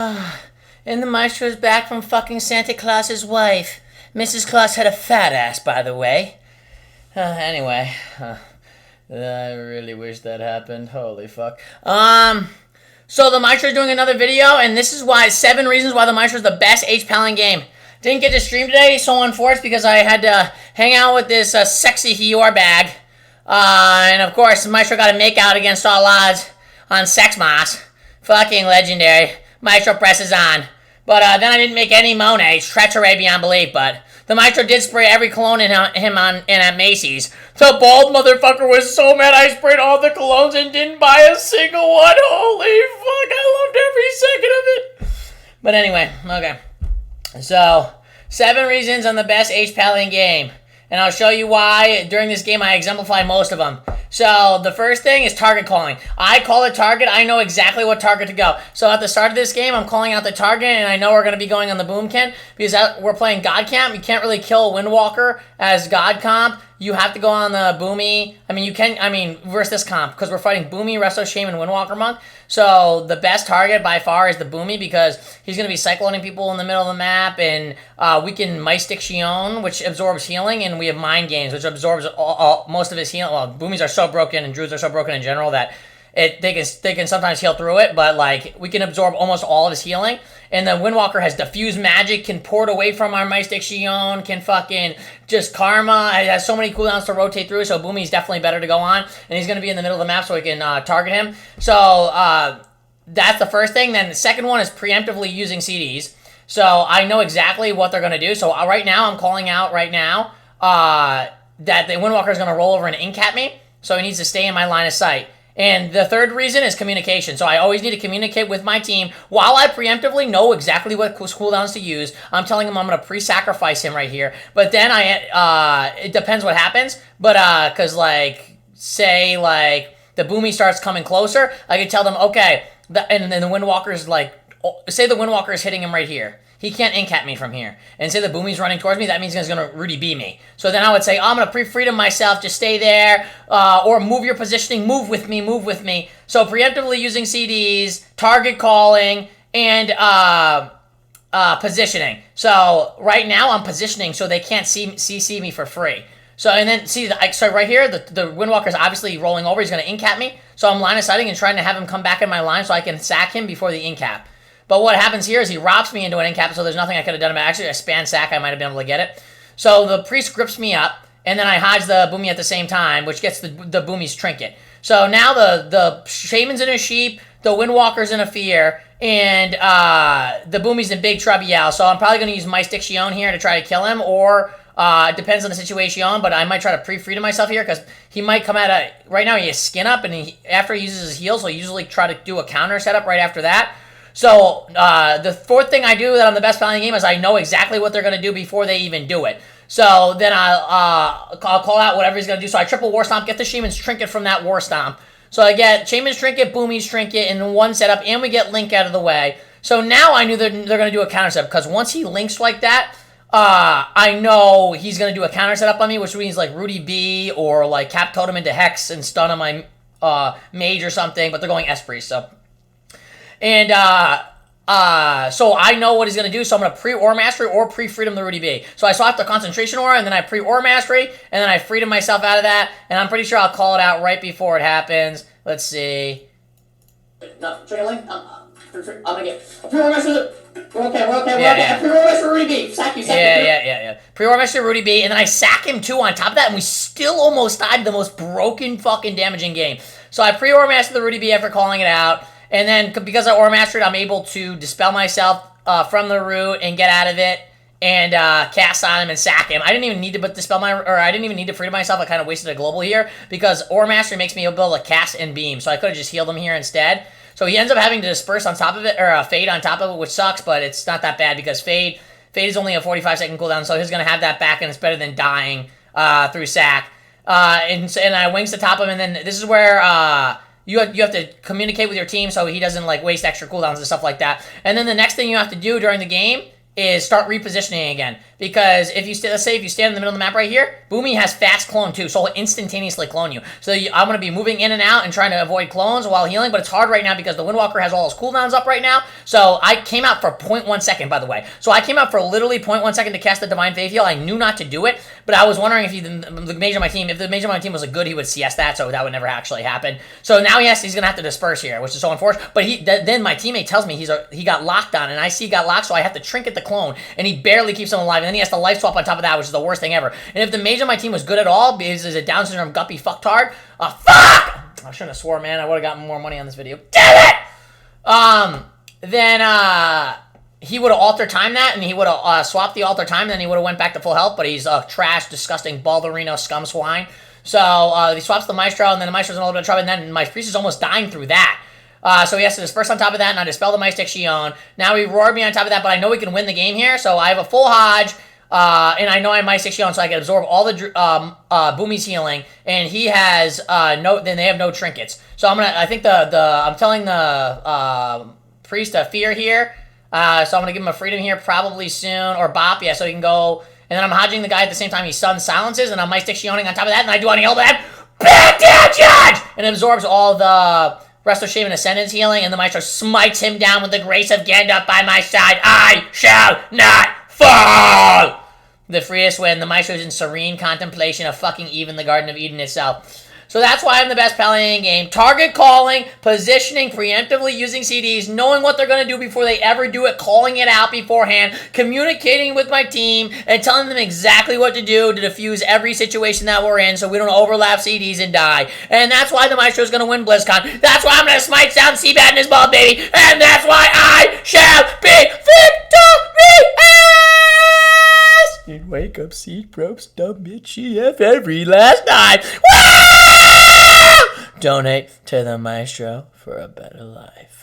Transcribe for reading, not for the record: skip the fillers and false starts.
And the maestro's back from fucking Santa Claus's wife. Mrs. Claus had a fat ass, by the way. Anyway. I really wish that happened. Holy fuck. So the maestro's doing another video, and this is why 7 reasons why the maestro's the best H-Paladin game. Didn't get to stream today, so unfortunate, because I had to hang out with this sexy Hior bag. And of course, the maestro got to make out against all odds on Sex Moss. Fucking legendary. Maestro presses on. But then I didn't make any Monet. Treachery beyond belief, but the maestro did spray every cologne in at Macy's. The bald motherfucker was so mad I sprayed all the colognes and didn't buy a single one. Holy fuck, I loved every second of it. But anyway, okay. So, 7 reasons on the best H-Paladin game. And I'll show you why. During this game, I exemplify most of them. So, the first thing is target calling. I call a target. I know exactly what target to go. So, at the start of this game, I'm calling out the target, and I know we're going to be going on the Boomkin, because we're playing God Camp. You can't really kill a Windwalker as God Comp. You have to go on the Boomy. Versus this comp, because we're fighting Boomy, Resto Shaman, Windwalker Monk. So, the best target by far is the Boomy, because he's going to be cycloning people in the middle of the map, and we can Mystiction, which absorbs healing, and we have Mind Games, which absorbs most of his healing. Well, Boomies are so broken, and Druids are so broken in general, that they can sometimes heal through it, but like we can absorb almost all of his healing. And then Windwalker has Diffuse Magic, can port away from our Mystiction, can fucking just Karma. It has so many cooldowns to rotate through, so Boomy's definitely better to go on. And he's going to be in the middle of the map so we can target him. So that's the first thing. Then the second one is preemptively using CDs. So I know exactly what they're going to do. So right now, I'm calling out right now that the Windwalker is going to roll over and incap me. So he needs to stay in my line of sight. And the third reason is communication. So I always need to communicate with my team. While I preemptively know exactly what cooldowns to use, I'm telling him I'm going to pre-sacrifice him right here. But then it depends what happens. But, because, like, say, like, the Boomy starts coming closer, I can tell them, okay, and then the Windwalker's, like, say the Windwalker is hitting him right here. He can't incap me from here. And say the Boomy's running towards me, that means he's going to Rudy B me. So then I would say, oh, I'm going to pre-freedom myself, just stay there, or move your positioning, move with me, move with me. So preemptively using CDs, target calling, and positioning. So right now I'm positioning so they can't see me for free. So, and then, see, so right here, the Windwalker's obviously rolling over. He's going to incap me. So I'm line of sighting and trying to have him come back in my line so I can sack him before the incap. But what happens here is he robs me into an incap, so there's nothing I could have done about it. Actually, a span sack, I might have been able to get it. So the priest grips me up, and then I hodge the Boomy at the same time, which gets the Boomy's trinket. So now the Shaman's in a sheep, the Windwalker's in a fear, and the Boomy's in big trouble. So I'm probably going to use my Stiction here to try to kill him, or it depends on the situation, but I might try to pre-freedom myself here, because he might come at a... Right now he has skin up, and after he uses his heals, he'll usually try to do a counter setup right after that. So, the fourth thing I do that I'm the best Paladin game is I know exactly what they're going to do before they even do it. So, then I'll call out whatever he's going to do. So, I triple War Stomp, get the Shaman's Trinket from that War Stomp. So, I get Shaman's Trinket, Boomy's Trinket in one setup, and we get Link out of the way. So, now I knew they're going to do a counter setup, because once he links like that, I know he's going to do a counter setup on me, which means like Rudy B, or like Cap Totem into Hex and stun on my Mage or something, but they're going S-Priest, so... And, so I know what he's going to do, so I'm going to pre-Aura Mastery or pre-freedom the Rudy B. So I swap the Concentration Aura, and then I pre-Aura Mastery, and then I freedom myself out of that, and I'm pretty sure I'll call it out right before it happens. Let's see. No, trailing. I'm going to get... Pre-Aura Mastery... We're okay. Pre-Aura Mastery Rudy B. Sack you. Yeah. Pre-Aura Mastery Rudy B, and then I sack him too on top of that, and we still almost died the most broken fucking damaging game. So I pre-Aura Mastered the Rudy B after calling it out. And then, because I Aura Mastered, I'm able to dispel myself from the root and get out of it and cast on him and sack him. I didn't even need to I didn't even need to freedom myself. I kind of wasted a global here because Aura Mastery makes me able to cast and beam. So I could have just healed him here instead. So he ends up having to disperse on top of it, or Fade on top of it, which sucks, but it's not that bad because Fade is only a 45-second cooldown, so he's going to have that back, and it's better than dying through sack. And I wings to top him, and then this is where... You have to communicate with your team so he doesn't like waste extra cooldowns and stuff like that. And then the next thing you have to do during the game is start repositioning again. because if you let's say if you stand in the middle of the map right here, Boomy has fast clone too, so he'll instantaneously clone you. So I'm going to be moving in and out and trying to avoid clones while healing, but it's hard right now because the Windwalker has all his cooldowns up right now. So I came out for 0.1 second, by the way. So I came out for literally 0.1 second to cast the Divine Faith heal. I knew not to do it, but I was wondering if the mage on my team, if the mage on my team was good, he would CS that, so that would never actually happen. So now he's going to have to disperse here, which is so unfortunate. But then my teammate tells me he got locked on, and I see he got locked, so I have to trinket the clone, and he barely keeps him alive, and then he has to life swap on top of that, which is the worst thing ever. And if the mage on my team was good at all, because he's a Down syndrome guppy fucktard, fuck! I shouldn't have swore, man. I would have gotten more money on this video. Damn it! Then he would have alter timed that, and he would have swapped the alter time, and then he would have went back to full health, but he's a trash, disgusting, balderino scum swine. So he swaps the Maestro, and then the Maestro's in a little bit of trouble, and then my priest is almost dying through that. So he has to disperse on top of that, and I dispel the Mystic Shion. Now he roared me on top of that, but I know we can win the game here, so I have a full Hodge, and I know I have Mystic Shion, so I can absorb all the Boomy's healing, and he has then they have no trinkets. So I think I'm telling the priest a fear here, so I'm gonna give him a freedom here probably soon, or bop, yeah, so he can go. And then I'm hodging the guy at the same time he stun silences, and I'm Mystic Shioning on top of that, and I do on heal that. Back down, Judge! And it absorbs all the Rest of Shame and Ascendance healing, and the Maestro smites him down with the grace of Gandalf by my side. I shall not fall! The freest win. The Maestro's in serene contemplation of fucking even the Garden of Eden itself. So that's why I'm the best Paladin in the game. Target calling, positioning, preemptively using CDs, knowing what they're going to do before they ever do it, calling it out beforehand, communicating with my team, and telling them exactly what to do to diffuse every situation that we're in so we don't overlap CDs and die. And that's why the Maestro is going to win BlizzCon. That's why I'm going to smite Sound Seabat in his ball, baby. And that's why I shall be victorious! And wake up, seed, probes, dumb, bitchy, F every last night. Woo! Donate to the Maestro for a better life.